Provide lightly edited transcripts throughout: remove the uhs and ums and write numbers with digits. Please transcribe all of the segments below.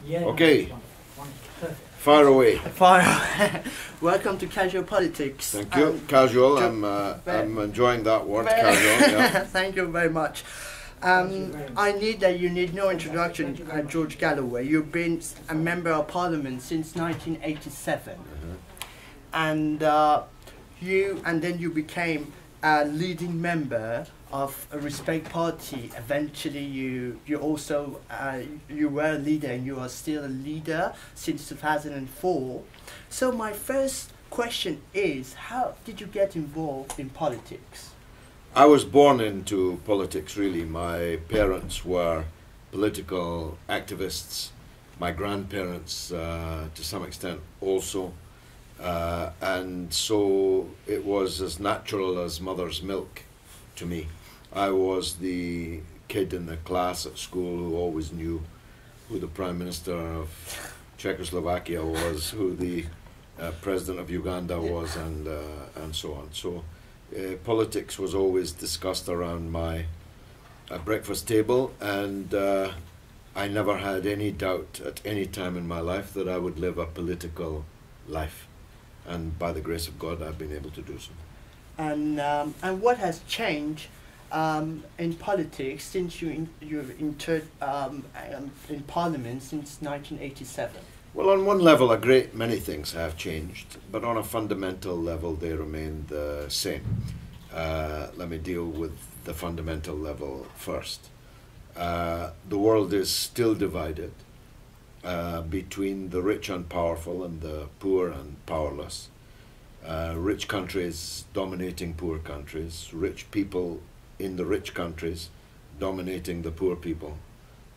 Yeah, Okay. Perfect. Fire away. Fire. Welcome to Casual Politics. Thank you. Casual. I'm enjoying that word. Casual. Yeah. Thank you very much. You need no introduction, Geoge Galloway. You've been a member of Parliament since 1987, and then you became a leading member of a Respect Party. Eventually, you also you were a leader, and you are still a leader since 2004. So my first question is, how did you get involved in politics? I was born into politics, really. My parents were political activists. My grandparents, to some extent, also. And so it was as natural as mother's milk to me. I was the kid in the class at school who always knew who the Prime Minister of Czechoslovakia was, who the President of Uganda was, and so on. So politics was always discussed around my breakfast table, and I never had any doubt at any time in my life that I would live a political life. And by the grace of God, I've been able to do so. And what has changed in politics since you've entered in Parliament since 1987? Well, on one level, a great many things have changed, but on a fundamental level, they remain the same. Let me deal with the fundamental level first. The world is still divided between the rich and powerful and the poor and powerless. Rich countries dominating poor countries, rich people in the rich countries dominating the poor people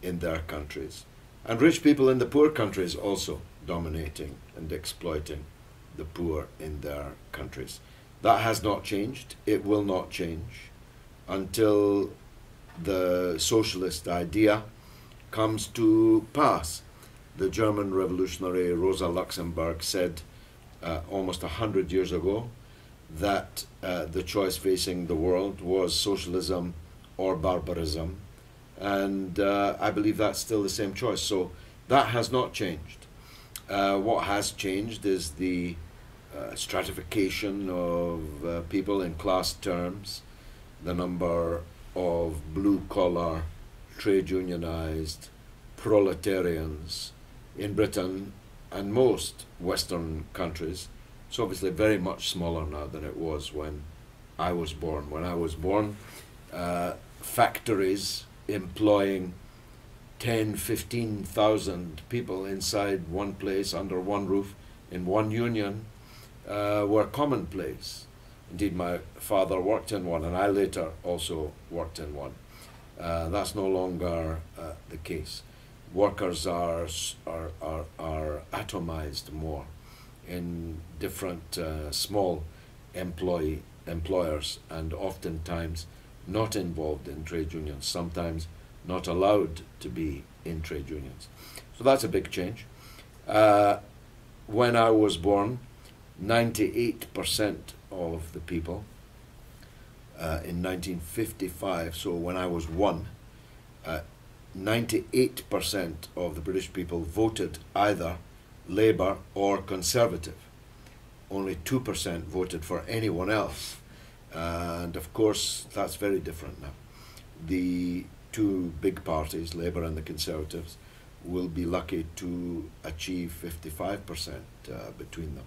in their countries, and rich people in the poor countries also dominating and exploiting the poor in their countries. That has not changed. It will not change until the socialist idea comes to pass. The German revolutionary Rosa Luxemburg said almost 100 years ago that the choice facing the world was socialism or barbarism, and I believe that's still the same choice. So that has not changed. What has changed is the stratification of people in class terms, the number of blue-collar, trade unionized proletarians in Britain and most Western countries. It's obviously very much smaller now than it was when I was born. When I was born, factories employing 10, 15,000 people inside one place, under one roof, in one union, were commonplace. Indeed, my father worked in one, and I later also worked in one. That's no longer the case. Workers are atomized more in different small employers, and oftentimes not involved in trade unions, sometimes not allowed to be in trade unions. So that's a big change. When I was born, 98% of the people in 1955, so when I was one, 98% of the British people voted either Labour or Conservative. Only 2% voted for anyone else. And of course, that's very different now. The two big parties, Labour and the Conservatives, will be lucky to achieve 55% between them.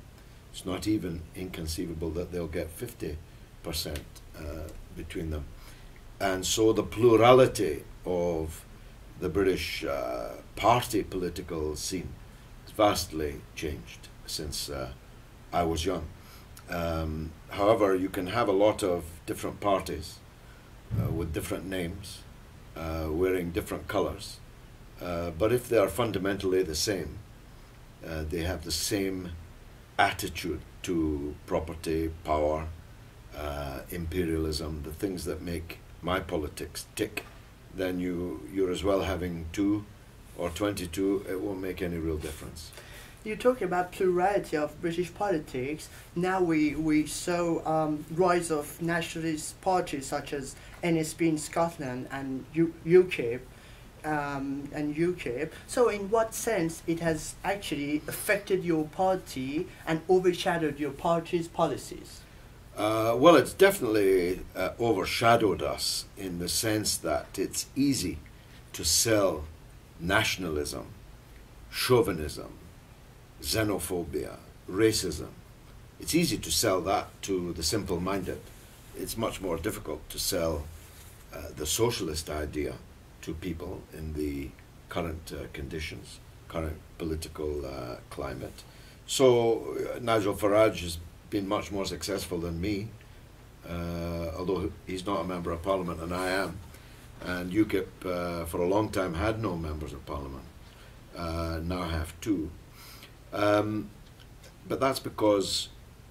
It's not even inconceivable that they'll get 50% between them. And so the plurality of the British party political scene has vastly changed since I was young. However, you can have a lot of different parties with different names, wearing different colours, but if they are fundamentally the same, they have the same attitude to property, power, imperialism, the things that make my politics tick, then you're as well having 2 or 22, it won't make any real difference. You talk about plurality of British politics. Now we saw rise of nationalist parties such as NSP in Scotland and UKIP and UKIP. So in what sense it has actually affected your party and overshadowed your party's policies? Well, it's definitely overshadowed us in the sense that it's easy to sell nationalism, chauvinism, xenophobia, racism. It's easy to sell that to the simple-minded. It's much more difficult to sell the socialist idea to people in the current conditions, current political climate. So Nigel Farage has been much more successful than me, although he's not a member of parliament and I am. And UKIP for a long time had no members of parliament, now have two. But that's because,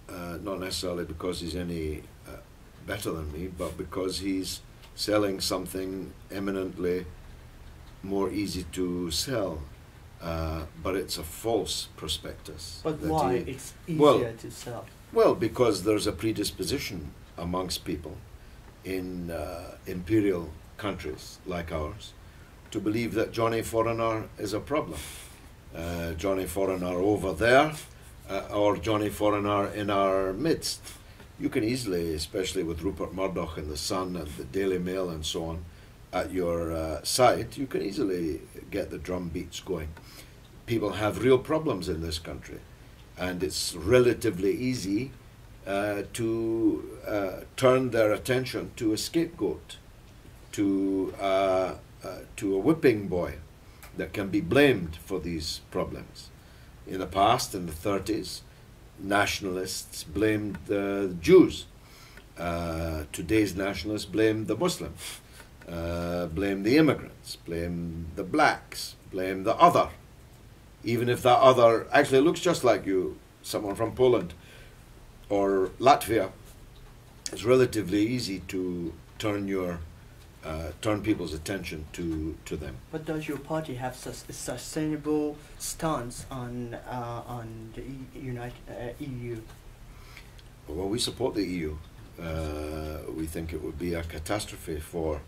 not necessarily because he's any better than me, but because he's selling something eminently more easy to sell. But it's a false prospectus. But why it's easier to sell? Well, because there's a predisposition amongst people in imperial countries like ours to believe that Johnny Foreigner is a problem. Johnny Foreigner over there, or Johnny Foreigner in our midst. You can easily, especially with Rupert Murdoch and the Sun and the Daily Mail and so on, at your side, you can easily get the drum beats going. People have real problems in this country, and it's relatively easy to turn their attention to a scapegoat, to a whipping boy that can be blamed for these problems. In the past, in the 30s, nationalists blamed the Jews. Today's nationalists blame the Muslims, blame the immigrants, blame the blacks, blame the other. Even if that other actually looks just like you, someone from Poland or Latvia, it's relatively easy to turn people's attention to them. But does your party have a sustainable stance on the EU? Well, we support the EU. We think it would be a catastrophe for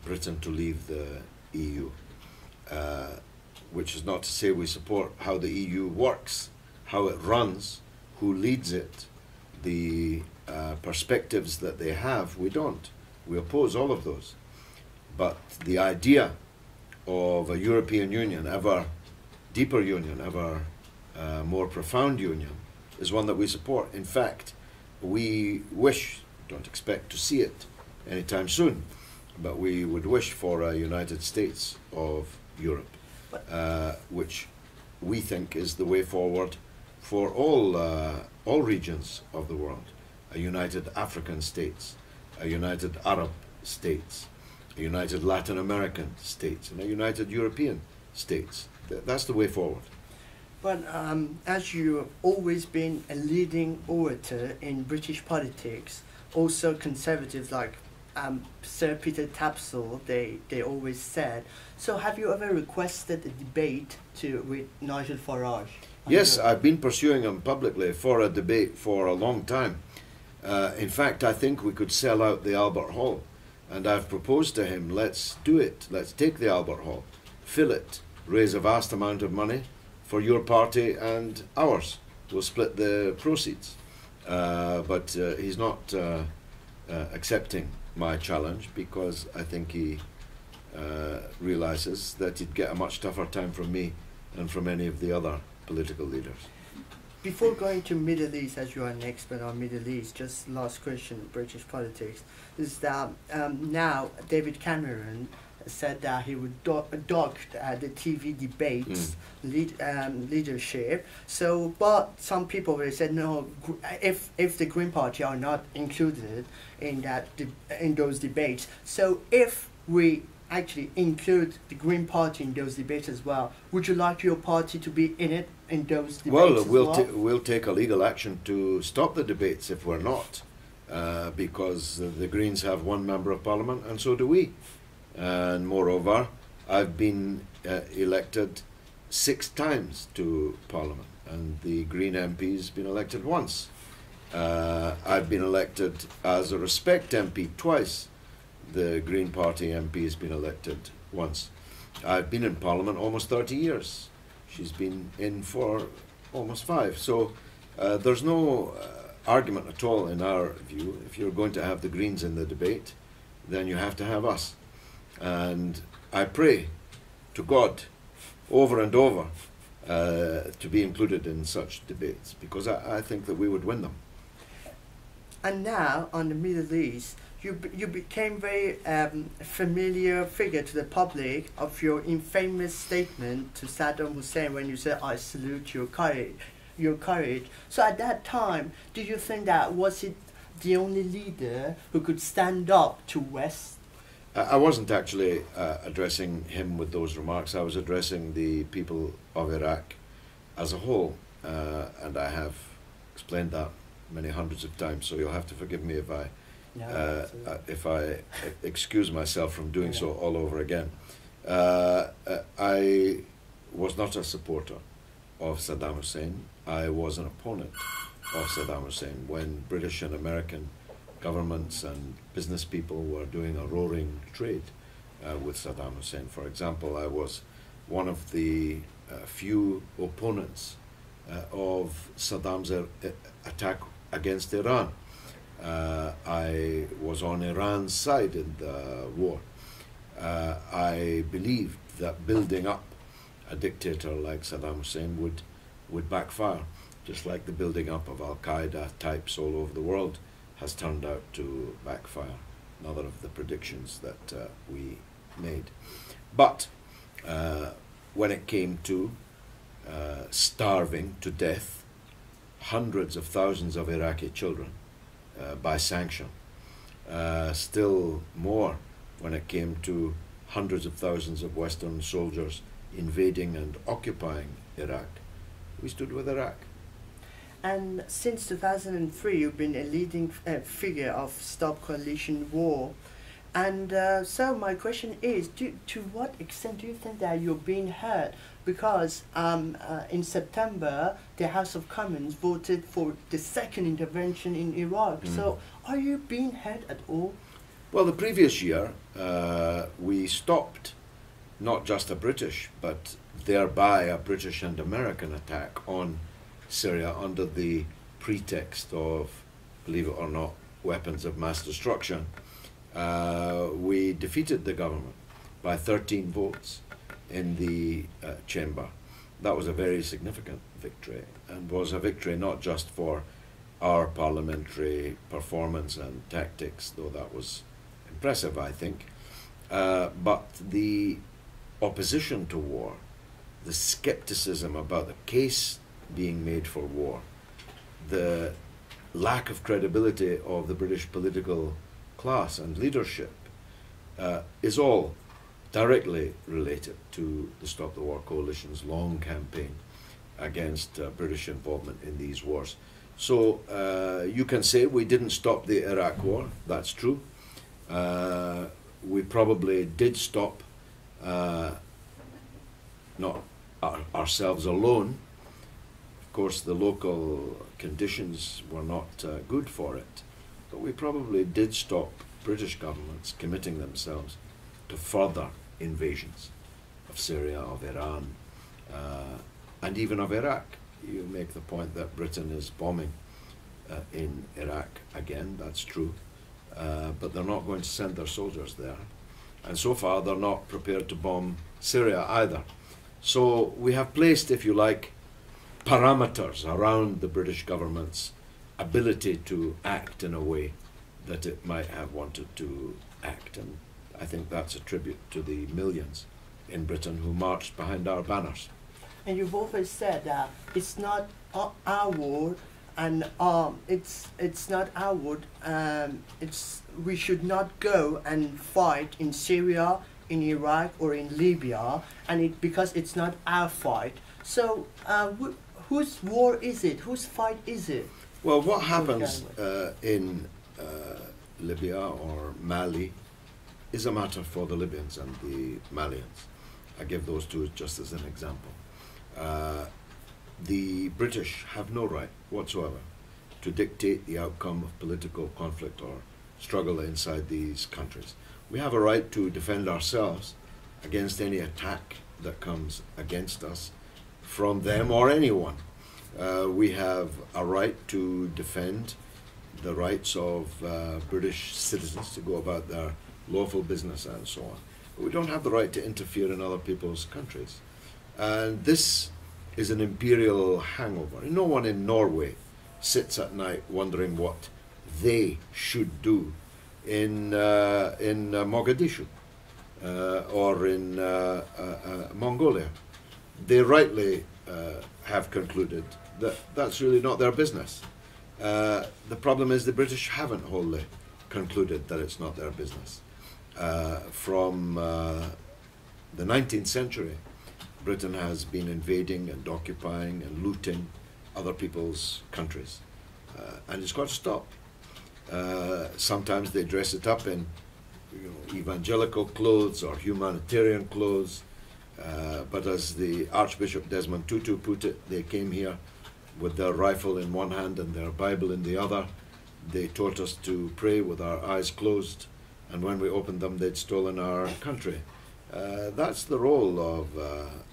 Britain to leave the EU, which is not to say we support how the EU works, how it runs, who leads it, the perspectives that they have. We don't. We oppose all of those. But the idea of a European Union, ever deeper union, ever more profound union, is one that we support. In fact, we wish, don't expect to see it anytime soon, but we would wish for a United States of Europe, which we think is the way forward for all regions of the world. A united African states, a united Arab states, a united Latin American states, and a united European states. That's the way forward. But as you've always been a leading orator in British politics, also conservatives like Sir Peter Tapsell, they always said. So have you ever requested a debate with Nigel Farage? Yes, I've been pursuing him publicly for a debate for a long time. In fact, I think we could sell out the Albert Hall. And I've proposed to him, let's do it. Let's take the Albert Hall, fill it, raise a vast amount of money for your party and ours. We'll split the proceeds. But he's not accepting my challenge because I think he realizes that he'd get a much tougher time from me than from any of the other political leaders. Before going to Middle East, as you are an expert on Middle East, just last question, British politics, is that now David Cameron said that he would dock the TV debates leadership. So, but some people will say no. If the Green Party are not included in those debates, so if we actually include the Green Party in those debates as well, would you like your party to be in those debates? Well, we'll take a legal action to stop the debates if we're not, because the Greens have one member of Parliament and so do we. And moreover, I've been elected 6 times to Parliament, and the Green MP's been elected once. I've been elected as a Respect MP twice. The Green Party MP has been elected once. I've been in Parliament almost 30 years. She's been in for almost 5. So there's no argument at all in our view. If you're going to have the Greens in the debate, then you have to have us. And I pray to God over and over to be included in such debates, because I think that we would win them. And now, on the Middle East, you became very familiar figure to the public of your infamous statement to Saddam Hussein when you said, "I salute your courage." So at that time, do you think that was it the only leader who could stand up to West? I wasn't actually addressing him with those remarks. I was addressing the people of Iraq as a whole, and I have explained that many hundreds of times, so you'll have to forgive me if I excuse myself from doing so all over again. I was not a supporter of Saddam Hussein. I was an opponent of Saddam Hussein when British and American governments and business people were doing a roaring trade with Saddam Hussein. For example, I was one of the few opponents of Saddam's attack against Iran. I was on Iran's side in the war. I believed that building up a dictator like Saddam Hussein would backfire, just like the building up of Al-Qaeda types all over the world has turned out to backfire. Another of the predictions that we made. But when it came to starving to death hundreds of thousands of Iraqi children by sanction, still more when it came to hundreds of thousands of Western soldiers invading and occupying Iraq, we stood with Iraq. And since 2003, you've been a leading figure of Stop Coalition War. And so my question is, to what extent do you think that you're being heard? Because in September, the House of Commons voted for the second intervention in Iraq. So are you being heard at all? Well, the previous year, we stopped not just a British, but thereby a British and American attack on Syria under the pretext of, believe it or not, weapons of mass destruction. We defeated the government by 13 votes in the chamber. That was a very significant victory, and was a victory not just for our parliamentary performance and tactics, though that was impressive, I think, but the opposition to war, the skepticism about the case being made for war, the lack of credibility of the British political class and leadership is all directly related to the Stop the War Coalition's long campaign against British involvement in these wars. So you can say we didn't stop the Iraq war, that's true. We probably did stop, not ourselves alone. Of course, the local conditions were not good for it, but we probably did stop British governments committing themselves to further invasions of Syria, of Iran, and even of Iraq. You make the point that Britain is bombing in Iraq again, that's true, but they're not going to send their soldiers there. And so far, they're not prepared to bomb Syria either. So we have placed, if you like, parameters around the British government's ability to act in a way that it might have wanted to act. And I think that's a tribute to the millions in Britain who marched behind our banners. And you've always said that it's not our war, and it's not our war. We should not go and fight in Syria, in Iraq, or in Libya, and because it's not our fight. So whose war is it? Whose fight is it? Well, what happens in Libya or Mali is a matter for the Libyans and the Malians. I give those two just as an example. The British have no right whatsoever to dictate the outcome of political conflict or struggle inside these countries. We have a right to defend ourselves against any attack that comes against us from them or anyone. We have a right to defend the rights of British citizens to go about their lawful business and so on. But we don't have the right to interfere in other people's countries. And this is an imperial hangover. No one in Norway sits at night wondering what they should do in Mogadishu or in Mongolia. They rightly have concluded that that's really not their business. The problem is the British haven't wholly concluded that it's not their business. From the 19th century, Britain has been invading and occupying and looting other people's countries. And it's got to stop. Sometimes they dress it up in evangelical clothes or humanitarian clothes. But as the Archbishop Desmond Tutu put it, they came here with their rifle in one hand and their Bible in the other. They taught us to pray with our eyes closed, and when we opened them, they'd stolen our country. That's the role of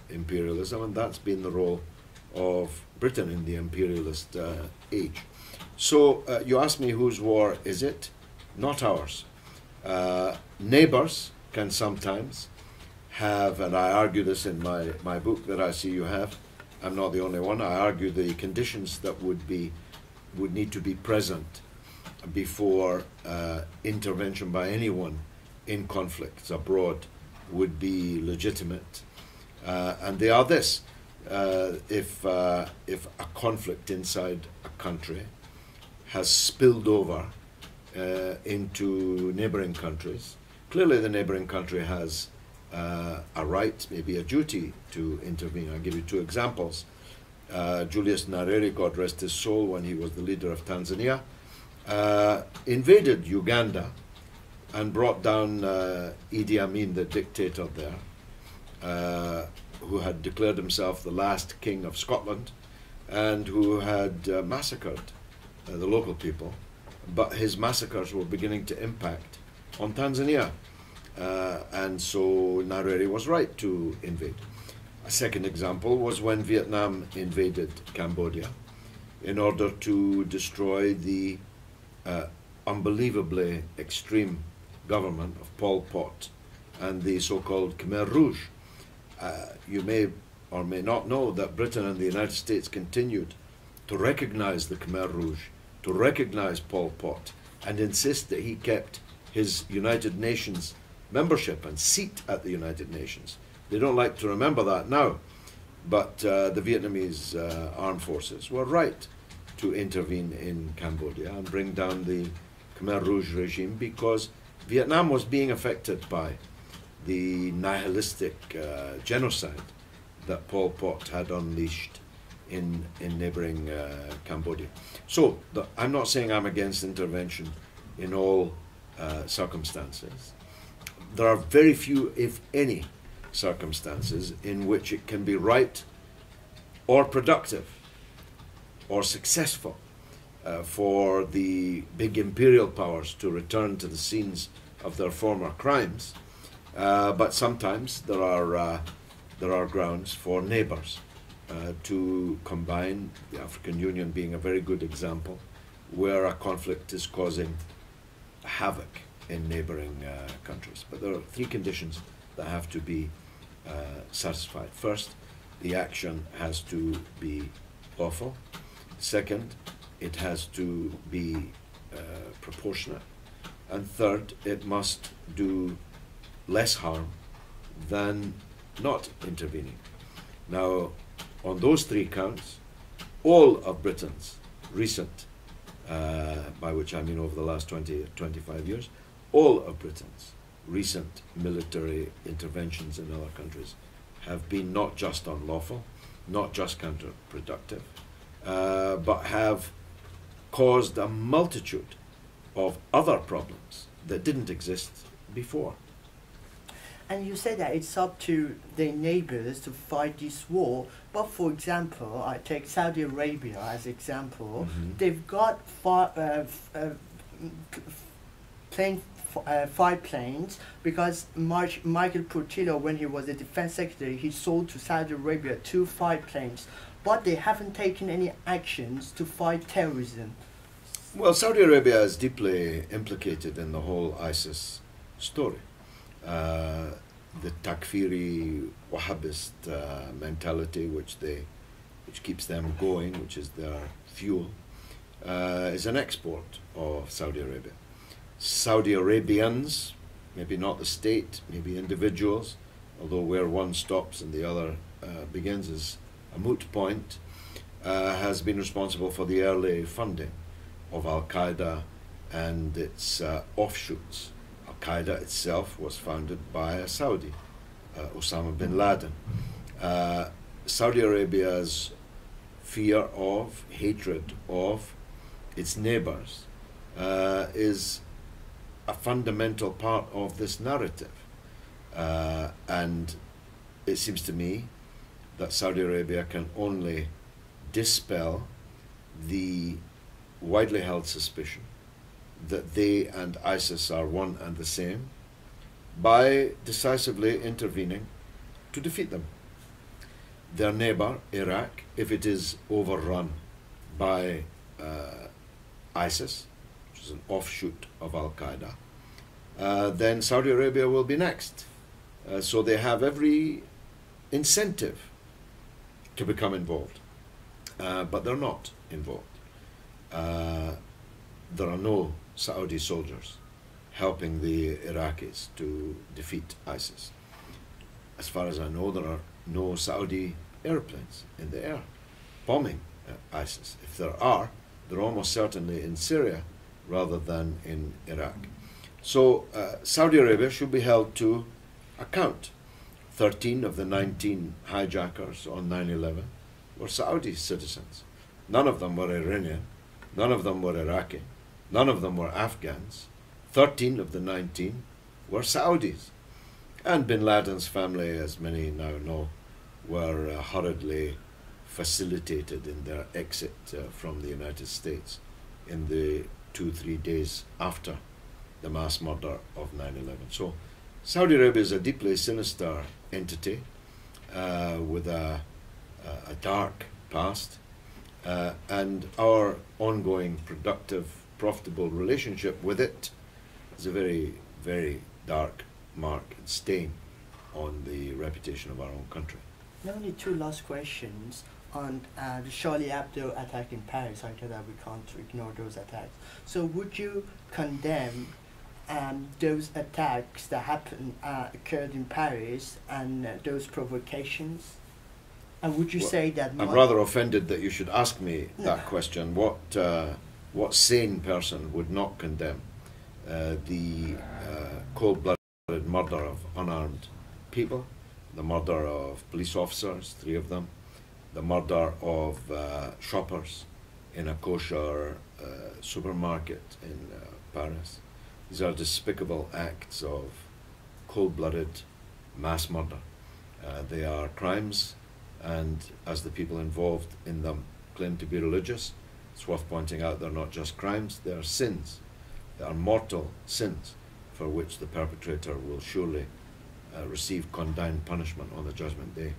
imperialism, and that's been the role of Britain in the imperialist age. So you ask me whose war is it? Not ours. Neighbours can sometimes have, and I argue this in my book that I see you have, I'm not the only one, I argue the conditions that would need to be present before intervention by anyone in conflicts abroad would be legitimate. And they are this. If a conflict inside a country has spilled over into neighbouring countries, clearly the neighbouring country has a right, maybe a duty to intervene. I'll give you two examples. Julius Nyerere, God rest his soul, when he was the leader of Tanzania, invaded Uganda and brought down Idi Amin, the dictator there, who had declared himself the last king of Scotland and who had massacred the local people. But his massacres were beginning to impact on Tanzania. And so Nyerere was right to invade. A second example was when Vietnam invaded Cambodia in order to destroy the unbelievably extreme government of Pol Pot and the so-called Khmer Rouge. You may or may not know that Britain and the United States continued to recognize the Khmer Rouge, to recognize Pol Pot, and insist that he kept his United Nations membership and seat at the United Nations. They don't like to remember that now, but the Vietnamese armed forces were right to intervene in Cambodia and bring down the Khmer Rouge regime because Vietnam was being affected by the nihilistic genocide that Pol Pot had unleashed in neighbouring Cambodia. So I'm not saying I'm against intervention in all circumstances. There are very few, if any, circumstances in which it can be right or productive or successful for the big imperial powers to return to the scenes of their former crimes. But sometimes there are grounds for neighbours to combine, the African Union being a very good example, where a conflict is causing havoc in neighbouring countries. But there are three conditions that have to be satisfied. First, the action has to be lawful. Second, it has to be proportionate. And third, it must do less harm than not intervening. Now, on those three counts, all of Britain's recent, by which I mean over the last 20, 25 years, all of Britain's recent military interventions in other countries have been not just unlawful, not just counterproductive, but have caused a multitude of other problems that didn't exist before. And you said that it's up to the neighbors to fight this war. But for example, I take Saudi Arabia as example. They've got plane five planes, because Michael Portillo, when he was the defense secretary, he sold to Saudi Arabia 2 fight planes, but they haven't taken any actions to fight terrorism. Well, Saudi Arabia is deeply implicated in the whole ISIS story. The Takfiri Wahhabist mentality, which keeps them going, which is their fuel, is an export of Saudi Arabia. Saudi Arabians, maybe not the state, maybe individuals, although where one stops and the other begins is a moot point, has been responsible for the early funding of Al-Qaeda and its offshoots. Al-Qaeda itself was founded by a Saudi, Osama bin Laden. Saudi Arabia's fear of, hatred of its neighbors is a fundamental part of this narrative. And it seems to me that Saudi Arabia can only dispel the widely held suspicion that they and ISIS are one and the same by decisively intervening to defeat them. Their neighbor, Iraq, if it is overrun by ISIS, which is an offshoot of Al-Qaeda, then Saudi Arabia will be next. So they have every incentive to become involved, but they're not involved. There are no Saudi soldiers helping the Iraqis to defeat ISIS. As far as I know, there are no Saudi airplanes in the air bombing ISIS. If there are, they're almost certainly in Syria rather than in Iraq. So Saudi Arabia should be held to account. 13 of the 19 hijackers on 9/11 were Saudi citizens. None of them were Iranian, none of them were Iraqi, none of them were Afghans. 13 of the 19 were Saudis. And bin Laden's family, as many now know, were hurriedly facilitated in their exit from the United States in the 2-3 days after the mass murder of 9/11. So Saudi Arabia is a deeply sinister entity with a dark past, and our ongoing productive, profitable relationship with it is a very, very dark mark and stain on the reputation of our own country. Only 2 last questions on the Charlie Hebdo attack in Paris. I know that we can't ignore those attacks. So would you condemn those attacks that occurred in Paris and those provocations? And would you say that... I'm rather offended that you should ask me that question. What sane person would not condemn the cold-blooded murder of unarmed people, the murder of police officers, 3 of them, the murder of shoppers in a kosher supermarket in Paris? These are despicable acts of cold-blooded mass murder. They are crimes, and as the people involved in them claim to be religious, it's worth pointing out they're not just crimes, they are sins. They are mortal sins for which the perpetrator will surely receive condign punishment on the Judgment Day.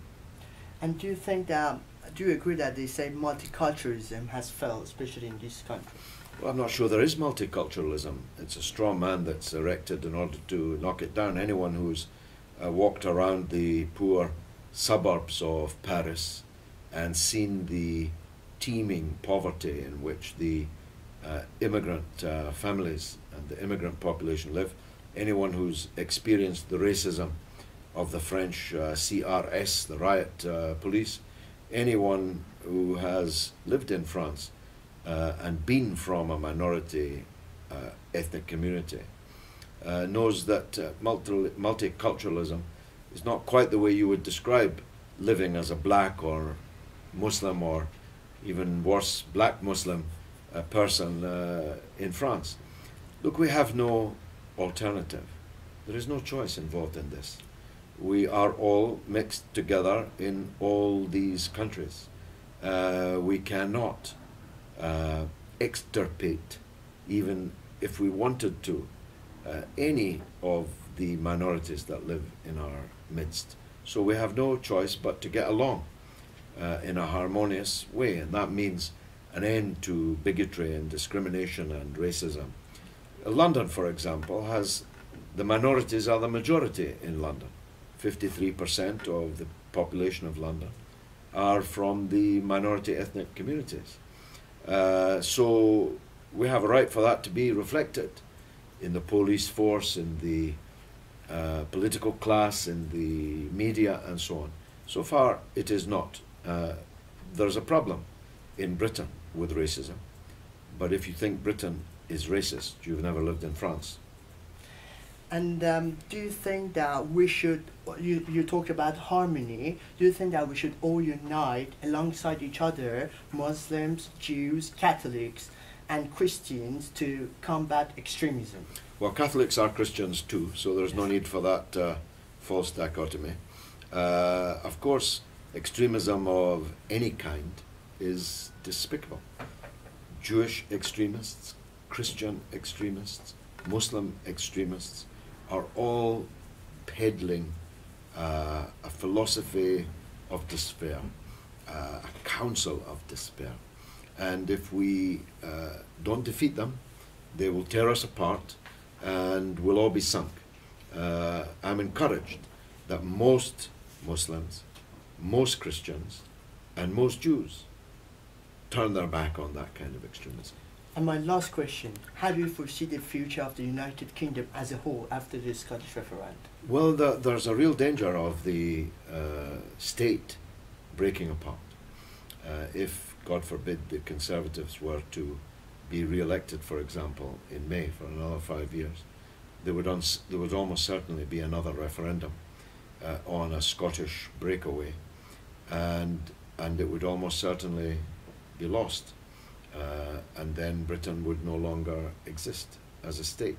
And do you agree that they say multiculturalism has failed, especially in this country? Well, I'm not sure there is multiculturalism. It's a straw man that's erected in order to knock it down. Anyone who's walked around the poor suburbs of Paris and seen the teeming poverty in which the immigrant families and the immigrant population live, anyone who's experienced the racism of the French CRS, the riot police, anyone who has lived in France and been from a minority ethnic community knows that multiculturalism is not quite the way you would describe living as a black or Muslim, or even worse, black Muslim person in France. Look, we have no alternative. There is no choice involved in this. We are all mixed together in all these countries. We cannot extirpate, even if we wanted to, any of the minorities that live in our midst. So we have no choice but to get along in a harmonious way, and that means an end to bigotry and discrimination and racism. London, for example, the minorities are the majority in London. 53% of the population of London are from the minority ethnic communities. So we have a right for that to be reflected in the police force, in the political class, in the media, and so on. So far, it is not. There's a problem in Britain with racism, but if you think Britain is racist, you've never lived in France. And do you think that we should, you talk about harmony, do you think that we should all unite alongside each other, Muslims, Jews, Catholics, and Christians, to combat extremism? Well, Catholics are Christians too, so there's no need for that false dichotomy. Of course, extremism of any kind is despicable. Jewish extremists, Christian extremists, Muslim extremists are all peddling a philosophy of despair, a counsel of despair. And if we don't defeat them, they will tear us apart and we'll all be sunk. I'm encouraged that most Muslims, most Christians, and most Jews turn their back on that kind of extremism. And my last question, how do you foresee the future of the United Kingdom as a whole after the Scottish referendum? Well, there's a real danger of the state breaking apart. If, God forbid, the Conservatives were to be re-elected, for example, in May for another 5 years, there would almost certainly be another referendum on a Scottish breakaway, and it would almost certainly be lost. And then Britain would no longer exist as a state.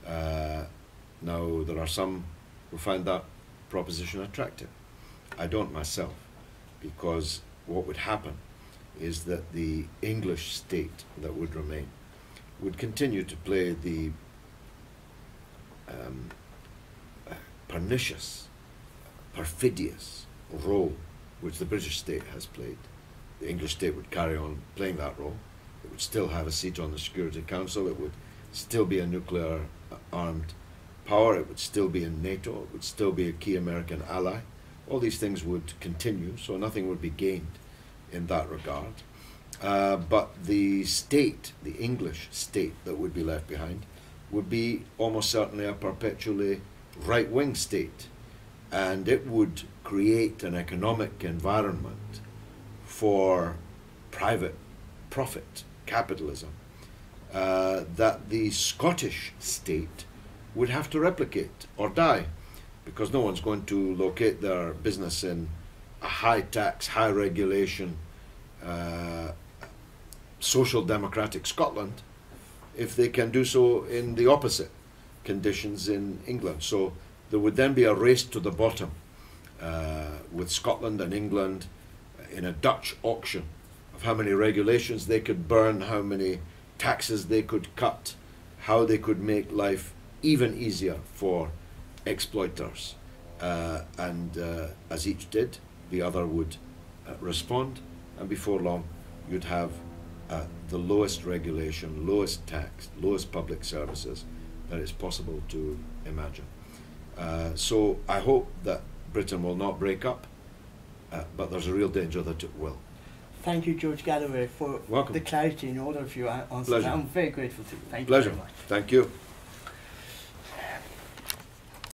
Now, there are some who find that proposition attractive. I don't myself, because what would happen is that the English state that would remain would continue to play the pernicious, perfidious role which the British state has played. The English state would carry on playing that role. It would still have a seat on the Security Council. It would still be a nuclear armed power. It would still be in NATO. It would still be a key American ally. All these things would continue, so nothing would be gained in that regard. But the state, the English state that would be left behind, would be almost certainly a perpetually right-wing state. And it would create an economic environment for private profit, capitalism, that the Scottish state would have to replicate or die, because no one's going to locate their business in a high tax, high regulation, social democratic Scotland if they can do so in the opposite conditions in England. So there would then be a race to the bottom with Scotland and England in a Dutch auction of how many regulations they could burn, how many taxes they could cut, how they could make life even easier for exploiters. And as each did, the other would respond, and before long you'd have the lowest regulation, lowest tax, lowest public services that it's possible to imagine. So I hope that Britain will not break up, but there's a real danger that it will. Thank you, Geoge Galloway, for Welcome. the clarity in all of your answers. Pleasure. I'm very grateful to you. Thank you Pleasure. very much. Thank you.